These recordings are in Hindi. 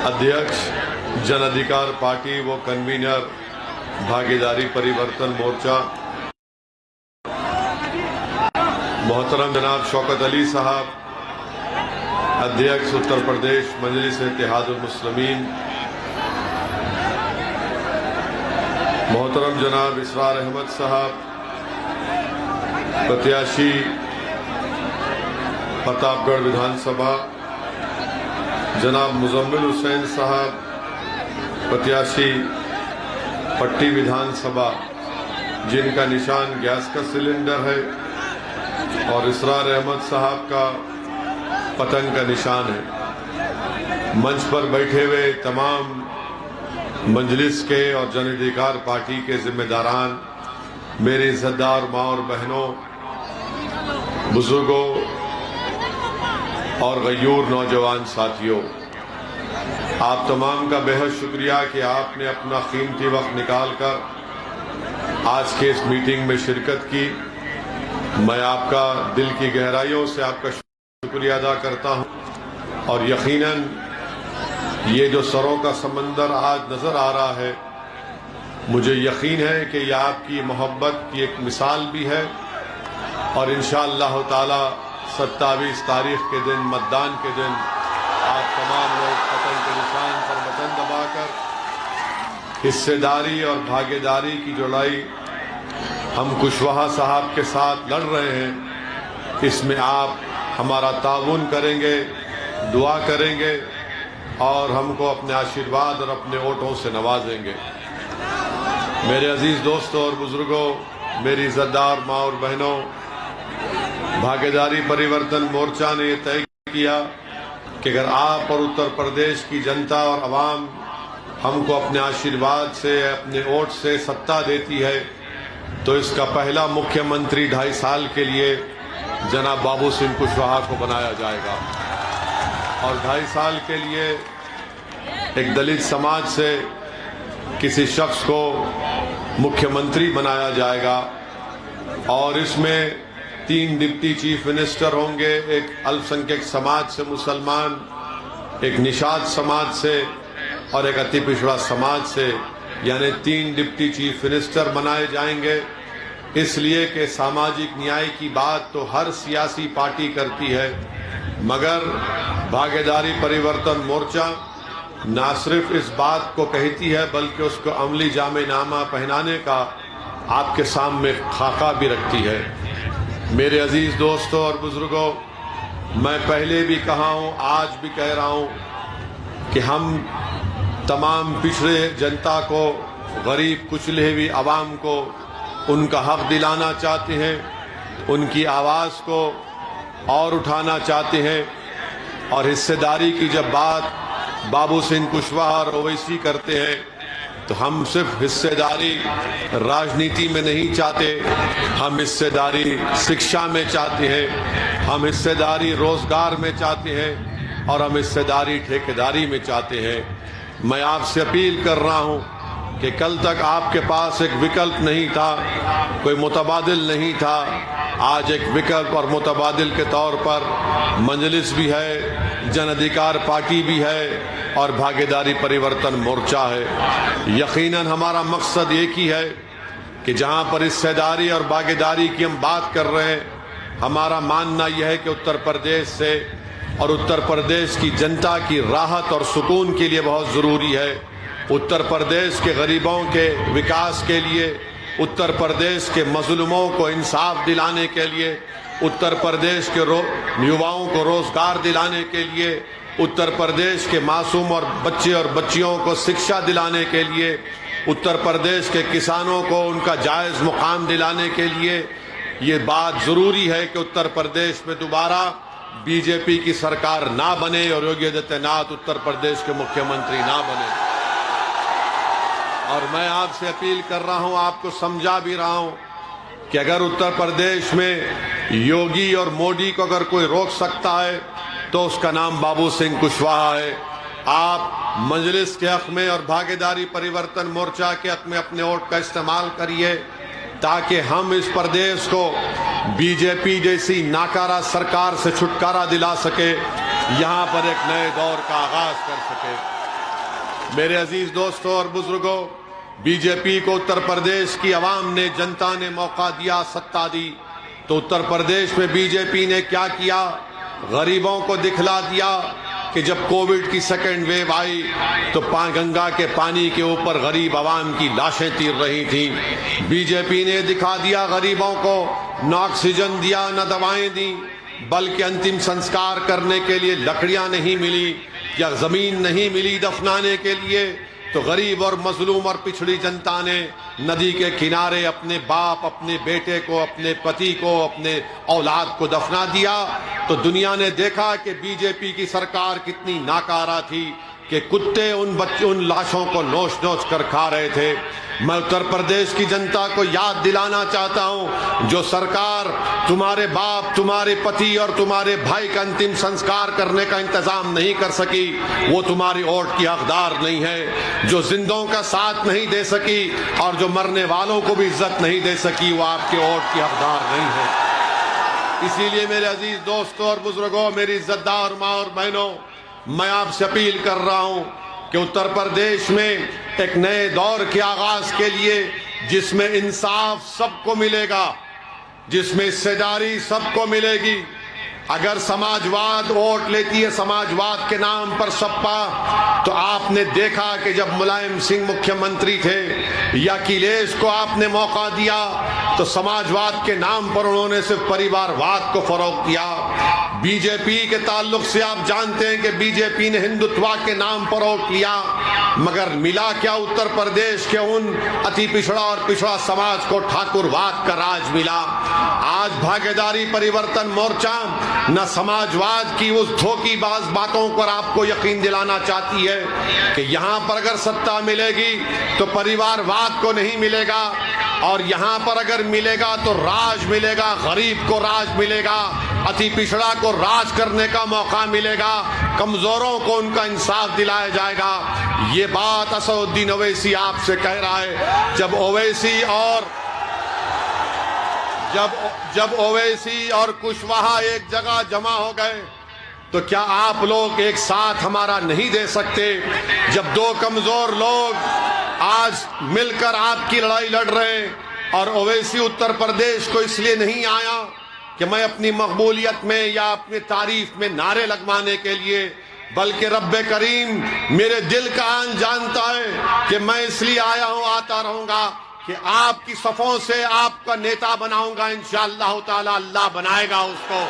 अध्यक्ष जन अधिकार पार्टी व कन्वीनर भागीदारी परिवर्तन मोर्चा मोहतरम जनाब शौकत अली साहब, अध्यक्ष उत्तर प्रदेश मजलिस इत्तेहादुल मुस्लिमीन, मोहतरम जनाब इसरार अहमद साहब, प्रत्याशी प्रतापगढ़ विधानसभा, जनाब मुजम्मिल हुसैन साहब, प्रत्याशी पट्टी विधानसभा, जिनका निशान गैस का सिलेंडर है, और इसरार अहमद साहब का पतंग का निशान है। मंच पर बैठे हुए तमाम मजलिस के और जन अधिकार पार्टी के जिम्मेदारान, मेरे इज्जतदार माँ और बहनों, बुजुर्गों और गयूर नौजवान साथियों, आप तमाम का बेहद शुक्रिया कि आपने अपना कीमती वक्त निकालकर आज के इस मीटिंग में शिरकत की। मैं आपका दिल की गहराइयों से आपका शुक्रिया अदा करता हूं, और यकीनन ये जो सरों का समंदर आज नजर आ रहा है, मुझे यकीन है कि यह आपकी मोहब्बत की एक मिसाल भी है, और इंशाअल्लाह ताला 27 तारीख के दिन, मतदान के दिन, आप तमाम लोग पतंग के निशान पर बटन दबाकर हिस्सेदारी और भागीदारी की जो लड़ाई हम कुशवाहा साहब के साथ लड़ रहे हैं, इसमें आप हमारा ताउन करेंगे, दुआ करेंगे और हमको अपने आशीर्वाद और अपने वोटों से नवाजेंगे। मेरे अजीज दोस्तों और बुजुर्गों, मेरी इज्जतदार माँ और बहनों, भागीदारी परिवर्तन मोर्चा ने यह तय किया कि अगर आप और उत्तर प्रदेश की जनता और अवाम हमको अपने आशीर्वाद से, अपने वोट से सत्ता देती है, तो इसका पहला मुख्यमंत्री 2.5 साल के लिए जनाब बाबू सिंह कुशवाहा को बनाया जाएगा, और 2.5 साल के लिए एक दलित समाज से किसी शख्स को मुख्यमंत्री बनाया जाएगा, और इसमें 3 डिप्टी चीफ मिनिस्टर होंगे, एक अल्पसंख्यक समाज से मुसलमान, एक निषाद समाज से और एक अति पिछड़ा समाज से, यानी 3 डिप्टी चीफ मिनिस्टर बनाए जाएंगे। इसलिए कि सामाजिक न्याय की बात तो हर सियासी पार्टी करती है, मगर भागीदारी परिवर्तन मोर्चा न सिर्फ इस बात को कहती है बल्कि उसको अमली जामेनामा पहनाने का आपके सामने खाका भी रखती है। मेरे अजीज दोस्तों और बुजुर्गों, मैं पहले भी कहा हूँ, आज भी कह रहा हूँ कि हम तमाम पिछड़े जनता को, गरीब कुचले हुई आवाम को उनका हक दिलाना चाहते हैं, उनकी आवाज़ को और उठाना चाहते हैं, और हिस्सेदारी की जब बात बाबू सिंह कुशवाहा और ओवैसी करते हैं, तो हम सिर्फ हिस्सेदारी राजनीति में नहीं चाहते, हम हिस्सेदारी शिक्षा में चाहते हैं, हम हिस्सेदारी रोजगार में चाहते हैं, और हम हिस्सेदारी ठेकेदारी में चाहते हैं। मैं आपसे अपील कर रहा हूं कि कल तक आपके पास एक विकल्प नहीं था, कोई मुतबादिल नहीं था, आज एक विकल्प और मुतबादिल के तौर पर मजलिस भी है, जन अधिकार पार्टी भी है, और भागीदारी परिवर्तन मोर्चा है। यकीनन हमारा मकसद एक ही है कि जहां पर हिस्सेदारी और भागीदारी की हम बात कर रहे हैं, हमारा मानना यह है कि उत्तर प्रदेश से और उत्तर प्रदेश की जनता की राहत और सुकून के लिए बहुत ज़रूरी है, उत्तर प्रदेश के गरीबों के विकास के लिए, उत्तर प्रदेश के मजलूमों को इंसाफ दिलाने के लिए, उत्तर प्रदेश के युवाओं को रोजगार दिलाने के लिए, उत्तर प्रदेश के मासूम और बच्चे और बच्चियों को शिक्षा दिलाने के लिए, उत्तर प्रदेश के किसानों को उनका जायज़ मुकाम दिलाने के लिए ये बात ज़रूरी है कि उत्तर प्रदेश में दोबारा बीजेपी की सरकार ना बने और योगी आदित्यनाथ उत्तर प्रदेश के मुख्यमंत्री ना बने। और मैं आपसे अपील कर रहा हूं, आपको समझा भी रहा हूं कि अगर उत्तर प्रदेश में योगी और मोदी को अगर कोई रोक सकता है तो उसका नाम बाबू सिंह कुशवाहा है। आप मजलिस के हक में और भागीदारी परिवर्तन मोर्चा के हक में अपने वोट का इस्तेमाल करिए, ताकि हम इस प्रदेश को बीजेपी जैसी नाकारा सरकार से छुटकारा दिला सके, यहाँ पर एक नए दौर का आगाज कर सके। मेरे अजीज दोस्तों और बुजुर्गों, बीजेपी को उत्तर प्रदेश की आवाम ने, जनता ने मौका दिया, सत्ता दी, तो उत्तर प्रदेश में बीजेपी ने क्या किया? गरीबों को दिखला दिया कि जब कोविड की सेकेंड वेव आई तो गंगा के पानी के ऊपर गरीब आवाम की लाशें तीर रही थी। बीजेपी ने दिखा दिया गरीबों को, न ऑक्सीजन दिया, न दवाएं दी, बल्कि अंतिम संस्कार करने के लिए लकड़ियां नहीं मिली या जमीन नहीं मिली दफनाने के लिए, तो गरीब और मजलूम और पिछड़ी जनता ने नदी के किनारे अपने बाप, अपने बेटे को, अपने पति को, अपने औलाद को दफना दिया। तो दुनिया ने देखा कि बीजेपी की सरकार कितनी नाकारा थी कि कुत्ते उन लाशों को नोच नोच कर खा रहे थे। मैं उत्तर प्रदेश की जनता को याद दिलाना चाहता हूं, जो सरकार तुम्हारे बाप, तुम्हारे पति और तुम्हारे भाई का अंतिम संस्कार करने का इंतजाम नहीं कर सकी, वो तुम्हारी वोट की हकदार नहीं है। जो जिंदों का साथ नहीं दे सकी और जो मरने वालों को भी इज्जत नहीं दे सकी, वो आपके वोट की हकदार नहीं है। इसीलिए मेरे अजीज दोस्तों और बुजुर्गों, मेरी इज्जतदार माँ और बहनों, मैं आपसे अपील कर रहा हूं कि उत्तर प्रदेश में एक नए दौर के आगाज के लिए, जिसमें इंसाफ सबको मिलेगा, जिसमें हिस्सेदारी सबको मिलेगी। अगर समाजवाद वोट लेती है समाजवाद के नाम पर सपा, तो आपने देखा कि जब मुलायम सिंह मुख्यमंत्री थे या अखिलेश को आपने मौका दिया तो समाजवाद के नाम पर उन्होंने सिर्फ परिवारवाद को फरोग दिया। बीजेपी के ताल्लुक से आप जानते हैं कि बीजेपी ने हिंदुत्व के नाम पर वोट लिया, मगर मिला क्या? उत्तर प्रदेश के उन अति पिछड़ा और पिछड़ा समाज को ठाकुरवाद का राज मिला। आज भागीदारी परिवर्तन मोर्चा न समाजवाद की उस धोखेबाज बातों पर आपको यकीन दिलाना चाहती है कि यहां पर अगर सत्ता मिलेगी तो परिवारवाद को नहीं मिलेगा, और यहां पर अगर मिलेगा तो राज मिलेगा, गरीब को राज मिलेगा, अति पिछड़ा को राज करने का मौका मिलेगा, कमजोरों को उनका इंसाफ दिलाया जाएगा। ये बात असदुद्दीन ओवैसी आपसे कह रहा है। जब ओवैसी और कुशवाहा एक जगह जमा हो गए तो क्या आप लोग एक साथ हमारा नहीं दे सकते? जब दो कमजोर लोग आज मिलकर आपकी लड़ाई लड़ रहे हैं, और ओवैसी उत्तर प्रदेश को इसलिए नहीं आया कि मैं अपनी मकबूलियत में या अपनी तारीफ में नारे लगवाने के लिए, बल्कि रब्बे करीम मेरे दिल का आन जानता है कि मैं इसलिए आया हूं, आता रहूंगा कि आपकी सफों से आपका नेता बनाऊंगा। इंशाअल्लाह ताला अल्लाह बनाएगा उसको।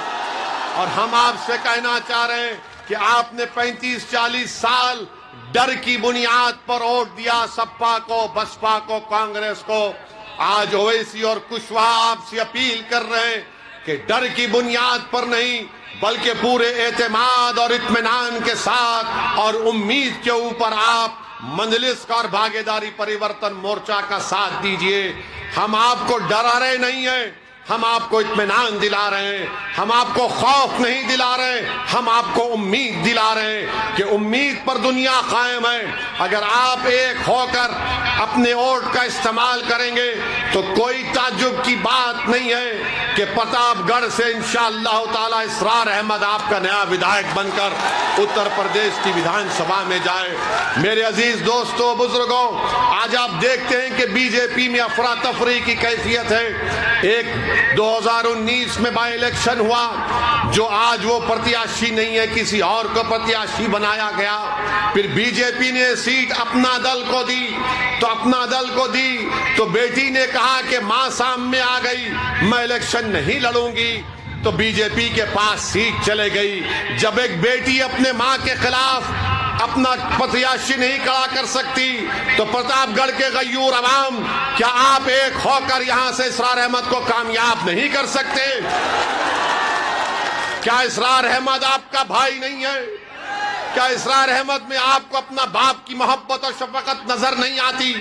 और हम आपसे कहना चाह रहे हैं कि आपने 35-40 साल डर की बुनियाद पर वोट दिया सपा को, बसपा को, कांग्रेस को। आज ओवैसी और कुशवाहा आपसे अपील कर रहे हैं कि डर की बुनियाद पर नहीं, बल्कि पूरे एतमाद और इत्मीनान के साथ और उम्मीद के ऊपर आप मंजलिस का और भागीदारी परिवर्तन मोर्चा का साथ दीजिए। हम आपको डरा रहे नहीं है, हम आपको इत्मीनान दिला रहे हैं, हम आपको खौफ नहीं दिला रहे, हम आपको उम्मीद दिला रहे हैं कि उम्मीद पर दुनिया कायम है। अगर आप एक होकर अपने वोट का इस्तेमाल करेंगे तो कोई ताज्जुब की बात नहीं है कि प्रतापगढ़ से इंशाअल्लाह ताला इसरार अहमद आपका नया विधायक बनकर उत्तर प्रदेश की विधानसभा में जाए। मेरे अजीज दोस्तों, बुजुर्गों, आज आप देखते हैं कि बीजेपी में अफरा तफरी की कैफियत है। एक 2019 में बाई इलेक्शन हुआ, जो आज वो प्रत्याशी नहीं है, किसी और को प्रत्याशी बनाया गया। फिर बीजेपी ने सीट अपना दल को दी, तो बेटी ने कहा कि मां सामने आ गई, मैं इलेक्शन नहीं लड़ूंगी, तो बीजेपी के पास सीट चले गई। जब एक बेटी अपने मां के खिलाफ अपना प्रत्याशी नहीं खड़ा कर सकती, तो प्रतापगढ़ के गयूर अवाम, क्या आप एक होकर यहां से इसरार अहमद को कामयाब नहीं कर सकते? क्या इसरार अहमद आपका भाई नहीं है? क्या इसरार अहमद में आपको अपना बाप की मोहब्बत और शफकत नजर नहीं आती?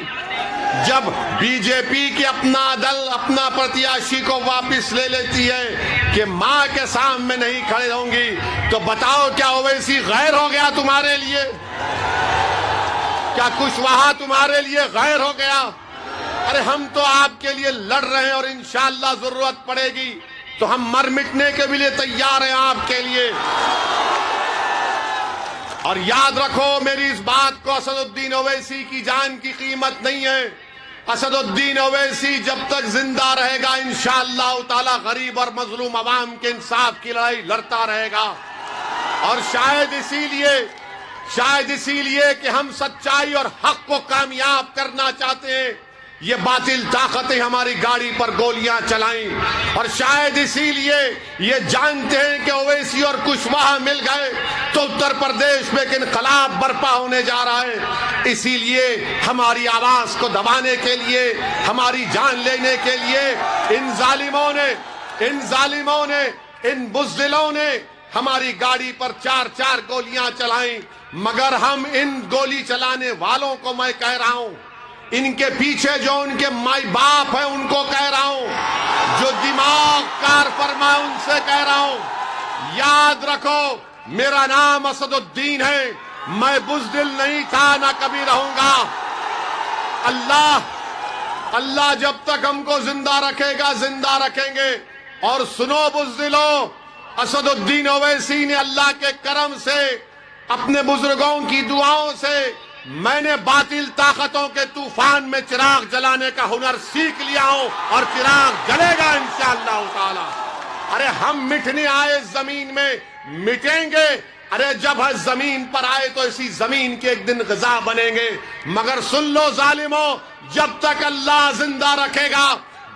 जब बीजेपी की अपना दल अपना प्रत्याशी को वापस ले लेती है कि मां के सामने नहीं खड़े होंगी, तो बताओ क्या ओवैसी गैर हो गया तुम्हारे लिए? क्या कुशवाहा तुम्हारे लिए गैर हो गया? अरे हम तो आपके लिए लड़ रहे हैं और इंशाअल्लाह जरूरत पड़ेगी तो हम मर मिटने के भी लिए तैयार हैं आपके लिए। और याद रखो मेरी इस बात को, असदुद्दीन ओवैसी की जान की कीमत नहीं है। असदुद्दीन ओवैसी जब तक जिंदा रहेगा इंशाअल्लाह ताला गरीब और मजलूम अवाम के इंसाफ की लड़ाई लड़ता रहेगा। और शायद इसीलिए कि हम सच्चाई और हक को कामयाब करना चाहते हैं, ये बातिल ताकतें हमारी गाड़ी पर गोलियां चलाएं। और शायद इसीलिए ये जानते हैं कि ओवैसी और कुशवाहा मिल गए तो उत्तर प्रदेश में एक इनकलाब बर्पा होने जा रहा है। इसीलिए हमारी आवाज को दबाने के लिए, हमारी जान लेने के लिए इन जालिमों ने, इन बुज़दिलों ने हमारी गाड़ी पर 4-4 गोलियां चलाई। मगर हम इन गोली चलाने वालों को मैं कह रहा हूं, इनके पीछे जो उनके माई बाप है उनको कह रहा हूं, जो दिमाग कार फरमा उनसे कह रहा हूं, याद रखो मेरा नाम असदुद्दीन है, मैं बुज़दिल नहीं था, ना कभी रहूंगा। अल्लाह जब तक हमको जिंदा रखेगा, जिंदा रखेंगे। और सुनो बुज़दिलो, असदुद्दीन ओवैसी ने अल्लाह के करम से, अपने बुजुर्गों की दुआओं से, मैंने बातिल ताकतों के तूफान में चिराग जलाने का हुनर सीख लिया हूं और चिराग जलेगा इंशाअल्लाह ताला। अरे हम मिटने आए जमीन में, मिटेंगे। अरे जब हम जमीन पर आए तो इसी जमीन के एक दिन ग़िज़ा बनेंगे। मगर सुन लो जालिमों, जब तक अल्लाह जिंदा रखेगा,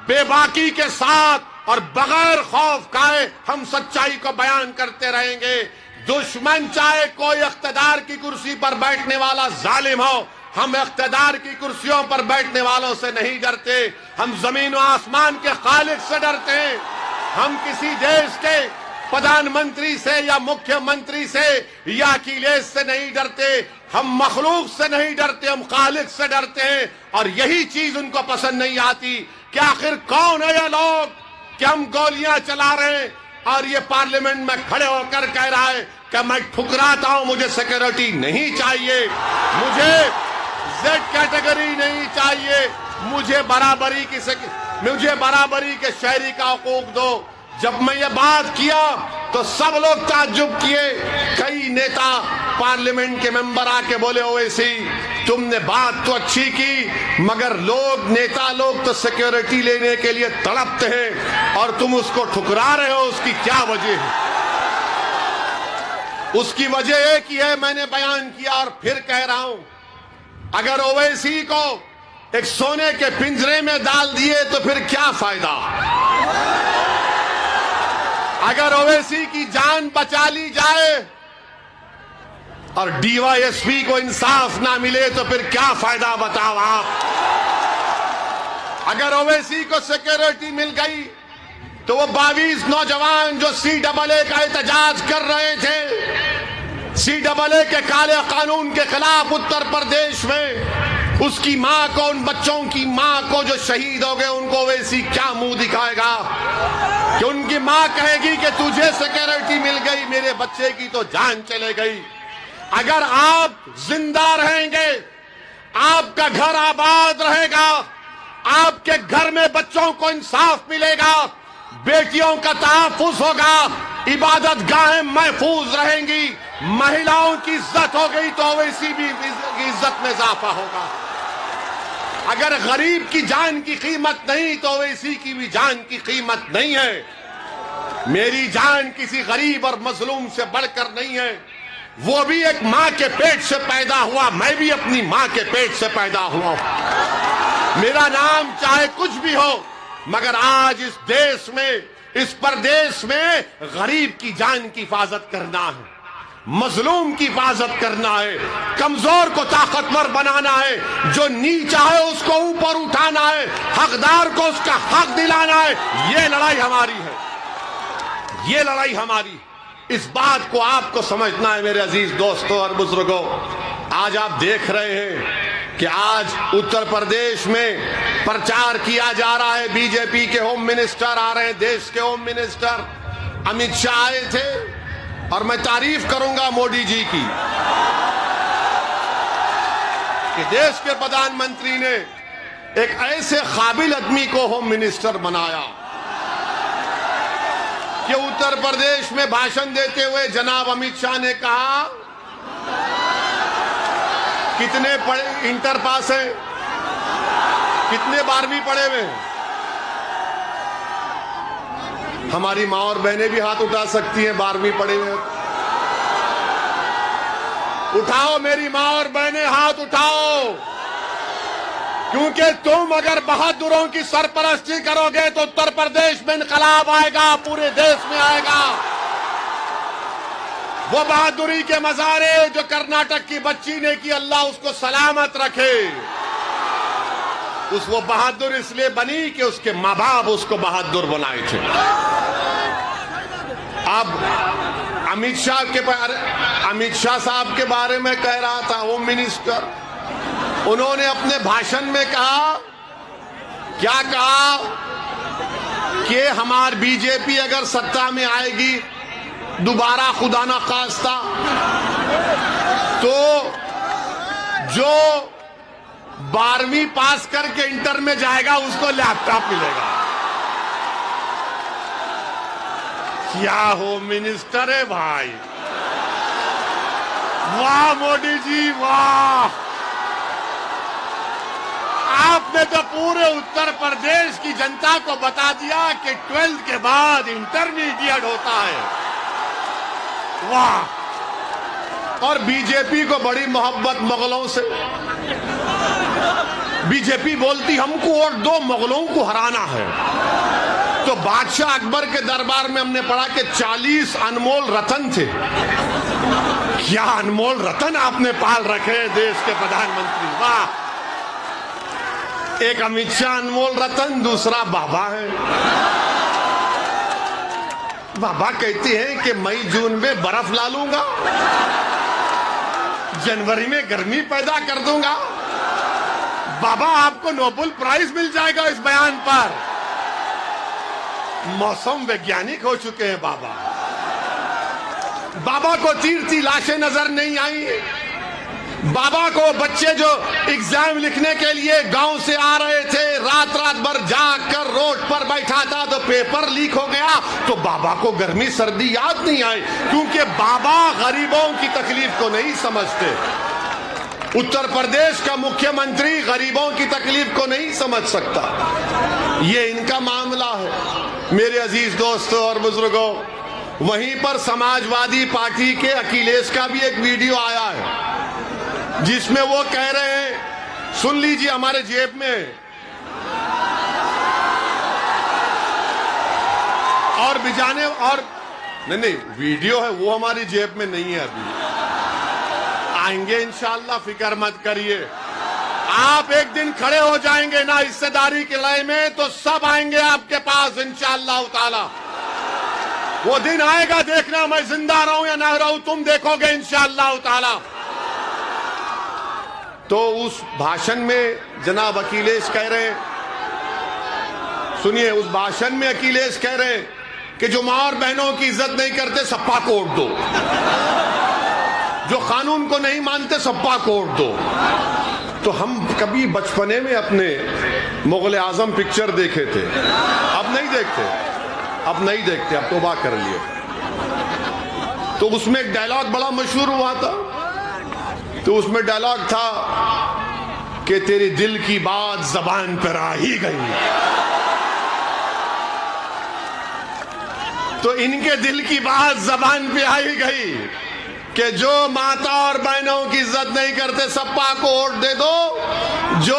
बेबाकी के साथ और बगैर खौफ खाए हम सच्चाई को बयान करते रहेंगे। दुश्मन चाहे कोई इख्तिदार की कुर्सी पर बैठने वाला जालिम हो, हम इख्तिदार की कुर्सियों पर बैठने वालों से नहीं डरते। हम जमीन व आसमान के खालिक से डरते हैं। हम किसी देश के प्रधानमंत्री से या मुख्यमंत्री से या अखिलेश से नहीं डरते। हम मखलूक से नहीं डरते, हम खालिक से डरते हैं। और यही चीज उनको पसंद नहीं आती कि आखिर कौन है ये लोग कि हम गोलियां चला रहे हैं और ये पार्लियामेंट में खड़े होकर कह रहा है कि मैं ठुकराता हूं, मुझे सिक्योरिटी नहीं चाहिए, मुझे जेड कैटेगरी नहीं चाहिए, मुझे बराबरी के शहरी का हकूक दो। जब मैं ये बात किया तो सब लोग ताज्जुब किए। कई नेता पार्लियामेंट के मेंबर आके बोले, ओवैसी तुमने बात तो अच्छी की, मगर नेता लोग तो सिक्योरिटी लेने के लिए तड़पते हैं और तुम उसको ठुकरा रहे हो, उसकी क्या वजह है? उसकी वजह एक ही है, मैंने बयान किया और फिर कह रहा हूं, अगर ओवैसी को एक सोने के पिंजरे में डाल दिए तो फिर क्या फायदा? अगर ओवैसी की जान बचा ली जाए और डीवाईएसपी को इंसाफ ना मिले तो फिर क्या फायदा बताओ आप? अगर ओवैसी को सिक्योरिटी मिल गई तो वो 22 नौजवान जो CAA का एहतजाज कर रहे थे, CAA के काले कानून के खिलाफ उत्तर प्रदेश में, उसकी मां को, उन बच्चों की मां को जो शहीद हो गए, उनको ओवैसी क्या मुंह दिखाएगा कि उनकी मां कहेगी कि तुझे सिक्योरिटी मिल गई, मेरे बच्चे की तो जान चले गई। अगर आप जिंदा रहेंगे, आपका घर आबाद रहेगा, आपके घर में बच्चों को इंसाफ मिलेगा, बेटियों का तहफ्फुज़ होगा, इबादत गाहें महफूज रहेंगी, महिलाओं की इज्जत हो गई तो ओवैसी भी इज्जत में इजाफा होगा। अगर गरीब की जान की कीमत नहीं तो ओवैसी की भी जान की कीमत नहीं है। मेरी जान किसी गरीब और मजलूम से बढ़कर नहीं है। वो भी एक मां के पेट से पैदा हुआ, मैं भी अपनी मां के पेट से पैदा हुआ। मेरा नाम चाहे कुछ भी हो, मगर आज इस देश में, इस प्रदेश में गरीब की जान की हिफाजत करना है, मजलूम की हिफाजत करना है, कमजोर को ताकतवर बनाना है, जो नीचा है उसको ऊपर उठाना है, हकदार को उसका हक दिलाना है। ये लड़ाई हमारी है, ये लड़ाई हमारी। इस बात को आपको समझना है मेरे अजीज दोस्तों और बुजुर्गों। आज आप देख रहे हैं कि आज उत्तर प्रदेश में प्रचार किया जा रहा है। बीजेपी के होम मिनिस्टर आ रहे हैं, देश के होम मिनिस्टर अमित शाह आए थे और मैं तारीफ करूंगा मोदी जी की कि देश के प्रधानमंत्री ने एक ऐसे काबिल आदमी को होम मिनिस्टर बनाया कि उत्तर प्रदेश में भाषण देते हुए जनाब अमित शाह ने कहा कितने पढ़े इंटर पास है, कितने 12वीं पढ़े हुए हैं? हमारी माँ और बहनें भी हाथ उठा सकती हैं 12वीं पढ़े हुए। उठाओ मेरी माँ और बहनें, हाथ उठाओ, क्योंकि तुम अगर बहादुरों की सरपरस्ती करोगे तो उत्तर प्रदेश में इनकलाब आएगा, पूरे देश में आएगा। वो बहादुरी के मजारे जो कर्नाटक की बच्ची ने की, अल्लाह उसको सलामत रखे। वो बहादुर इसलिए बनी कि उसके माँ बाप उसको बहादुर बनाए थे। अब अमित शाह साहब के बारे में कह रहा था होम मिनिस्टर, उन्होंने अपने भाषण में कहा, क्या कहा कि हमारी बीजेपी अगर सत्ता में आएगी दोबारा, खुदा ना खास्ता, तो जो 12वीं पास करके इंटर में जाएगा उसको लैपटॉप मिलेगा। क्या होम मिनिस्टर है भाई, वाह मोदी जी वाह। आपने तो पूरे उत्तर प्रदेश की जनता को बता दिया कि 12th के बाद इंटरमीडिएट होता है, वाह। और बीजेपी को बड़ी मोहब्बत मुगलों से, बीजेपी बोलती हमको वोट दो, मुगलों को हराना है। तो बादशाह अकबर के दरबार में हमने पढ़ा कि 40 अनमोल रतन थे। क्या अनमोल रतन आपने पाल रखे देश के प्रधानमंत्री, वाह। एक अमित शाह अनमोल रतन, दूसरा बाबा है। बाबा कहते हैं कि मई जून में बर्फ ला लूंगा, जनवरी में गर्मी पैदा कर दूंगा। बाबा आपको नोबेल प्राइज मिल जाएगा इस बयान पर। मौसम वैज्ञानिक हो चुके हैं बाबा। बाबा को तीरती लाशें नजर नहीं आई। बाबा को बच्चे जो एग्जाम लिखने के लिए गांव से आ रहे थे, रात रात भर जाग कर रोड पर बैठा था तो पेपर लीक हो गया, तो बाबा को गर्मी सर्दी याद नहीं आई, क्योंकि बाबा गरीबों की तकलीफ को नहीं समझते। उत्तर प्रदेश का मुख्यमंत्री गरीबों की तकलीफ को नहीं समझ सकता। ये इनका मामला है। मेरे अजीज दोस्तों और बुजुर्गों, वहीं पर समाजवादी पार्टी के अखिलेश का भी एक वीडियो आया है जिसमें वो कह रहे हैं, सुन लीजिए, हमारे जेब में और बिजाने और नहीं वीडियो है वो हमारी जेब में नहीं है, अभी आएंगे इंशाअल्लाह, फिक्र मत करिए। आप एक दिन खड़े हो जाएंगे ना हिस्सेदारी की लड़ाई में, तो सब आएंगे आपके पास इंशाअल्लाह ताला। वो दिन आएगा, देखना, मैं जिंदा रहूं या ना रहूं, तुम देखोगे इंशाअल्लाह ताला। तो उस भाषण में जनाब अखिलेश कह रहे हैं, सुनिए, उस भाषण में अखिलेश कह रहे हैं कि जो मां और बहनों की इज्जत नहीं करते सप्पा को वोट दो, जो कानून को नहीं मानते सप्पा को वोट दो। तो हम कभी बचपने में अपने मुगल आजम पिक्चर देखे थे, अब नहीं देखते, अब तौबा कर लिए। तो उसमें एक डायलॉग बड़ा मशहूर हुआ था, तो उसमें डायलॉग था कि तेरी दिल की बात जबान पर आ ही गई। तो इनके दिल की बात जबान पे आ ही गई कि जो माता और बहनों की इज्जत नहीं करते सपा को वोट दे दो, जो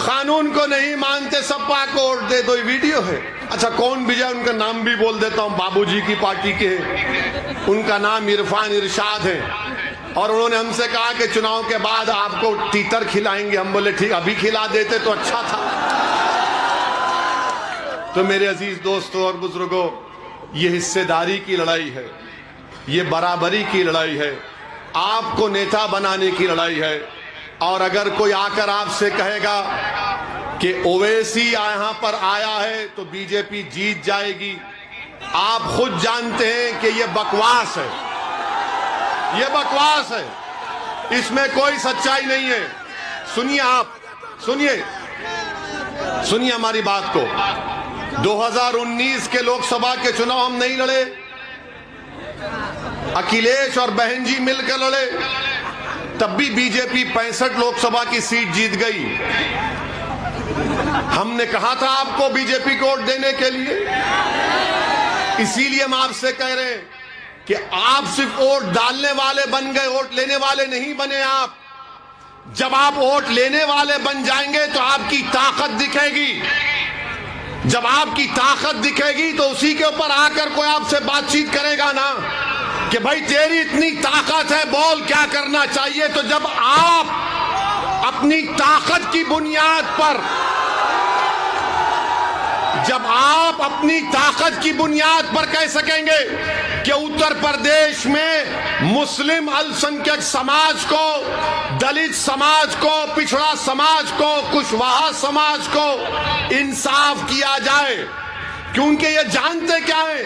कानून को नहीं मानते सपा को वोट दे दो। ये वीडियो है। अच्छा, कौन विजय, उनका नाम भी बोल देता हूं, बाबूजी की पार्टी के, उनका नाम इरफान इरशाद है। और उन्होंने हमसे कहा कि चुनाव के बाद आपको तीतर खिलाएंगे। हम बोले ठीक, अभी खिला देते तो अच्छा था। तो मेरे अजीज दोस्तों और बुजुर्गों, ये हिस्सेदारी की लड़ाई है, ये बराबरी की लड़ाई है, आपको नेता बनाने की लड़ाई है। और अगर कोई आकर आपसे कहेगा कि ओवैसी यहां पर आया है तो बीजेपी जीत जाएगी, आप खुद जानते हैं कि यह बकवास है, यह बकवास है, इसमें कोई सच्चाई नहीं है। सुनिए, आप सुनिए हमारी बात को। 2019 के लोकसभा के चुनाव हम नहीं लड़े, अखिलेश और बहन जी मिलकर लड़े। तब भी बीजेपी 65 लोकसभा की सीट जीत गई। हमने कहा था आपको बीजेपी को वोट देने के लिए, इसीलिए हम आपसे कह रहे हैं कि आप सिर्फ वोट डालने वाले बन गए, वोट लेने वाले नहीं बने आप। जब आप वोट लेने वाले बन जाएंगे तो आपकी ताकत दिखेगी। जब आपकी ताकत दिखेगी तो उसी के ऊपर आकर कोई आपसे बातचीत करेगा ना कि भाई तेरी इतनी ताकत है, बोल क्या करना चाहिए। तो जब आप अपनी ताकत की बुनियाद पर, जब आप अपनी ताकत की बुनियाद पर कह सकेंगे कि उत्तर प्रदेश में मुस्लिम अल्पसंख्यक समाज को, दलित समाज को, पिछड़ा समाज को, कुशवाहा समाज को इंसाफ किया जाए, क्योंकि ये जानते क्या है,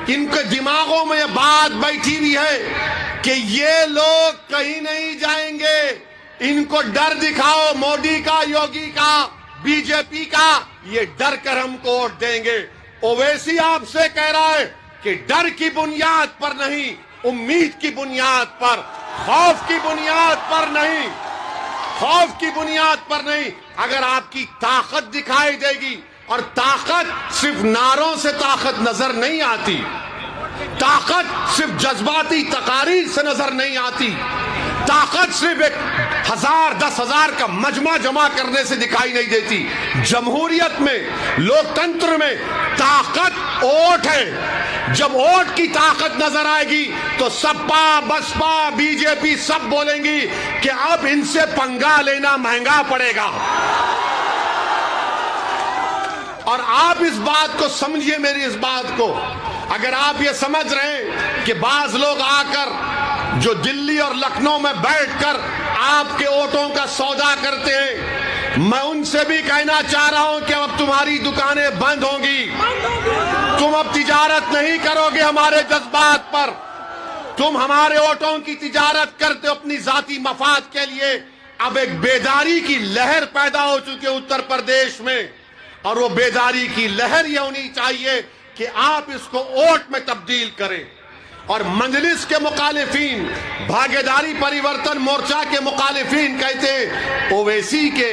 इनके दिमागों में ये बात बैठी हुई है कि ये लोग कहीं नहीं जाएंगे, इनको डर दिखाओ मोदी का, योगी का, बीजेपी का, ये डर कर हमको वोट देंगे। ओवैसी आपसे कह रहा है कि डर की बुनियाद पर नहीं, उम्मीद की बुनियाद पर, खौफ की बुनियाद पर नहीं, खौफ की बुनियाद पर नहीं। अगर आपकी ताकत दिखाई देगी, और ताकत सिर्फ नारों से ताकत नजर नहीं आती, ताकत सिर्फ जज्बाती तकारीर से नजर नहीं आती, ताकत सिर्फ 1000 10,000 का मजमा जमा करने से दिखाई नहीं देती। जमहूरियत में, लोकतंत्र में ताकत वोट है। जब वोट की ताकत नजर आएगी तो सपा, बसपा, बीजेपी सब बोलेंगी कि अब इनसे पंगा लेना महंगा पड़ेगा। और आप इस बात को समझिए, मेरी इस बात को, अगर आप ये समझ रहे हैं कि बाज लोग आकर जो दिल्ली और लखनऊ में बैठकर आपके वोटों का सौदा करते हैं, मैं उनसे भी कहना चाह रहा हूं कि अब तुम्हारी दुकानें बंद होंगी, तुम अब तिजारत नहीं करोगे हमारे जज्बात पर, तुम हमारे वोटों की तिजारत करते हो अपनी जाती मफाद के लिए। अब एक बेदारी की लहर पैदा हो चुकी है उत्तर प्रदेश में, और वो बेदारी की लहर ये होनी चाहिए कि आप इसको वोट में तब्दील करें। और मंजलिस के मुखालिफिन, भागीदारी परिवर्तन मोर्चा के मुखालिफिन कहते ओवैसी के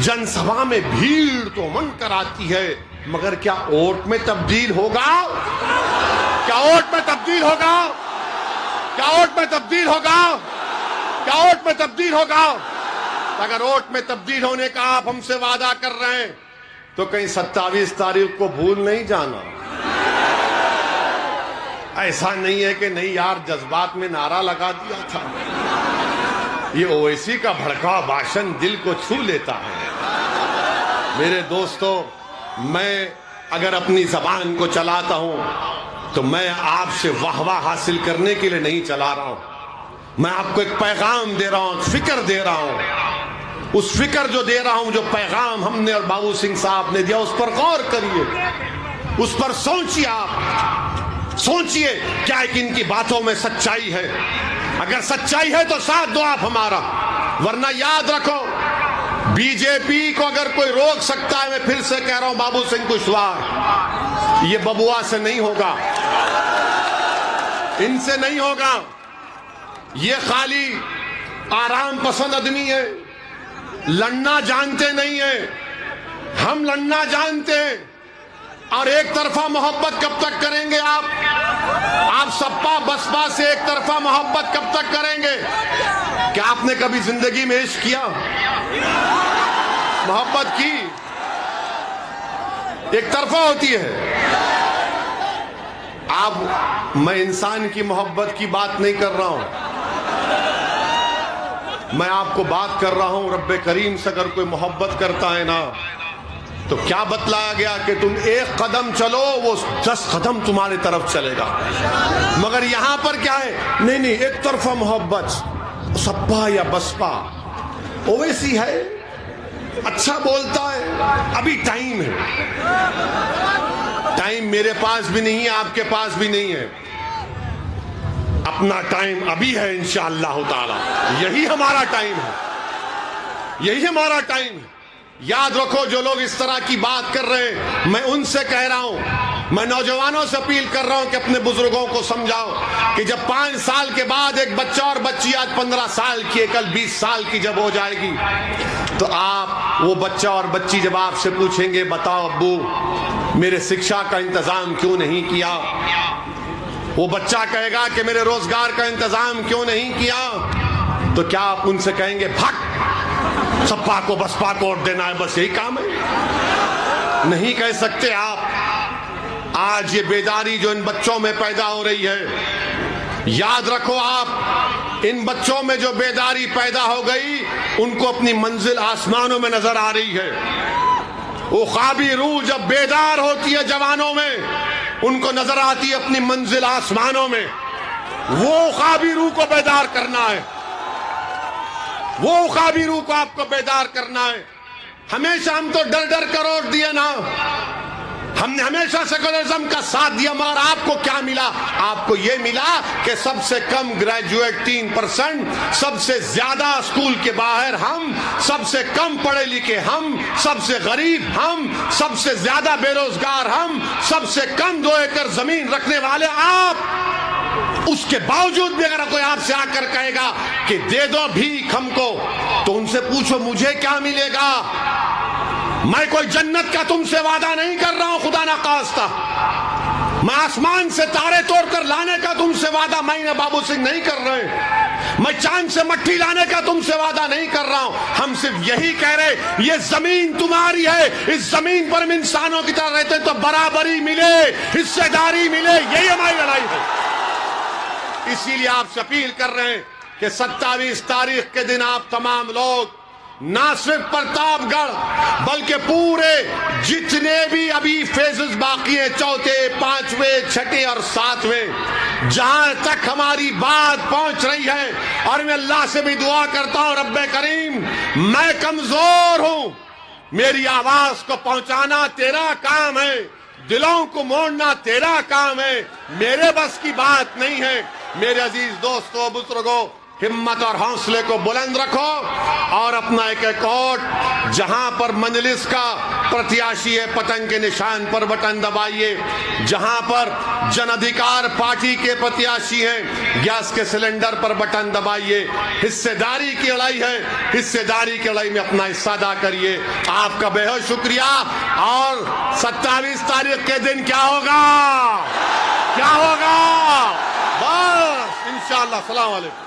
जनसभा में भीड़ तो मन कराती है, मगर क्या वोट में तब्दील होगा? क्या वोट में तब्दील होगा? क्या वोट में तब्दील होगा? क्या वोट में तब्दील होगा? अगर वोट में तब्दील होने का आप हमसे वादा कर रहे हैं तो कहीं 27 तारीख को भूल नहीं जाना। ऐसा नहीं है कि नहीं यार जज्बात में नारा लगा दिया था। ये ओवैसी का भड़का भाषण दिल को छू लेता है। मेरे दोस्तों, मैं अगर अपनी जबान को चलाता हूं तो मैं आपसे वाहवाह हासिल करने के लिए नहीं चला रहा हूं। मैं आपको एक पैगाम दे रहा हूं, फिक्र दे रहा हूं। उस फिक्र जो दे रहा हूं, जो पैगाम हमने और बाबू सिंह साहब ने दिया, उस पर गौर करिए, उस पर सोचिए। आप सोचिए क्या एक इनकी बातों में सच्चाई है। अगर सच्चाई है तो साथ दो आप हमारा, वरना याद रखो बीजेपी को अगर कोई रोक सकता है, मैं फिर से कह रहा हूं बाबू सिंह कुशवाहा, ये बबुआ से नहीं होगा, इनसे नहीं होगा। ये खाली आराम पसंद आदमी है, लड़ना जानते नहीं है। हम लड़ना जानते हैं। और एक तरफा मोहब्बत कब तक करेंगे आप सपा बसपा से एक तरफा मोहब्बत कब तक करेंगे? क्या आपने कभी जिंदगी में इश्क किया, मोहब्बत की? एक तरफा होती है। मैं इंसान की मोहब्बत की बात नहीं कर रहा हूं, मैं आपको बात कर रहा हूं रब्बे करीम से। अगर कोई मोहब्बत करता है ना, तो क्या बतलाया गया कि तुम एक कदम चलो, वो 10 कदम तुम्हारी तरफ चलेगा। मगर यहां पर क्या है, नहीं एक तरफा मोहब्बत, सपा या बसपा। ओवैसी है, अच्छा बोलता है, अभी टाइम है। टाइम मेरे पास भी नहीं है, आपके पास भी नहीं है। अपना टाइम अभी है इंशाअल्लाह ताला। यही हमारा टाइम है, यही हमारा टाइम है। याद रखो, जो लोग इस तरह की बात कर रहे हैं, मैं उनसे कह रहा हूं मैं नौजवानों से अपील कर रहा हूं कि अपने बुजुर्गों को समझाओ कि जब 5 साल के बाद एक बच्चा और बच्ची आज 15 साल की है, कल 20 साल की जब हो जाएगी, तो आप वो बच्चा और बच्ची जब आपसे पूछेंगे, बताओ अब्बू मेरे शिक्षा का इंतजाम क्यों नहीं किया, वो बच्चा कहेगा कि मेरे रोजगार का इंतजाम क्यों नहीं किया, तो क्या आप उनसे कहेंगे भाग सपा को बसपा को वोट देना है, बस यही काम है? नहीं कह सकते आप। आज ये बेदारी जो इन बच्चों में पैदा हो रही है, याद रखो आप, इन बच्चों में जो बेदारी पैदा हो गई, उनको अपनी मंजिल आसमानों में नजर आ रही है। वो ख्वाबी रूह जब बेदार होती है जवानों में, उनको नजर आती है अपनी मंजिल आसमानों में। वो ख्वाबी रूह को बेदार करना है, वो ख्वाबी रूह को आपको बेदार करना है। हमेशा हम तो डर डर कर वोट दिए ना, हमने हमेशा सेकुलरिज्म का साथ दिया, मगर आपको क्या मिला? आपको यह मिला कि सबसे कम ग्रेजुएट 3%, सबसे ज्यादा स्कूल के बाहर हम, सबसे कम पढ़े लिखे हम, सबसे गरीब हम, सबसे ज्यादा बेरोजगार हम, सबसे कम 2 एकड़ जमीन रखने वाले आप। उसके बावजूद भी अगर कोई आपसे आकर कहेगा कि दे दो भीख हमको, तो उनसे पूछो मुझे क्या मिलेगा? मैं कोई जन्नत का तुमसे वादा नहीं कर रहा हूं, खुदा ना खास्ता। मैं आसमान से तारे तोड़कर लाने का तुमसे वादा मैं बाबू सिंह नहीं कर रहे। मैं चांद से मट्टी लाने का तुमसे वादा नहीं कर रहा हूं। हम सिर्फ यही कह रहे, ये जमीन तुम्हारी है, इस जमीन पर हम इंसानों की तरह रहते हैं, तो बराबरी मिले, हिस्सेदारी मिले, यही हमारी लड़ाई है। इसीलिए आपसे अपील कर रहे हैं कि 27 तारीख के दिन आप तमाम लोग ना सिर्फ प्रतापगढ़ बल्कि पूरे जितने भी अभी फेजेस बाकी हैं, 4थे, 5वें, 6ठे और 7वें, जहां तक हमारी बात पहुंच रही है, और मैं अल्लाह से भी दुआ करता हूं, रब्बे करीम मैं कमजोर हूं, मेरी आवाज को पहुंचाना तेरा काम है, दिलों को मोड़ना तेरा काम है, मेरे बस की बात नहीं है। मेरे अजीज दोस्तों, बुजुर्गों, हिम्मत और हौसले को बुलंद रखो और अपना एक वोट जहां पर मंजलिस का प्रत्याशी है, पतंग के निशान पर बटन दबाइए। जहां पर जन अधिकार पार्टी के प्रत्याशी हैं, गैस के सिलेंडर पर बटन दबाइए। हिस्सेदारी की लड़ाई है, हिस्सेदारी की लड़ाई में अपना हिस्सा अदा करिए। आपका बेहद शुक्रिया। और 27 तारीख के दिन क्या होगा, क्या होगा? बस इंशाअल्लाह। अस्सलाम वालेकुम।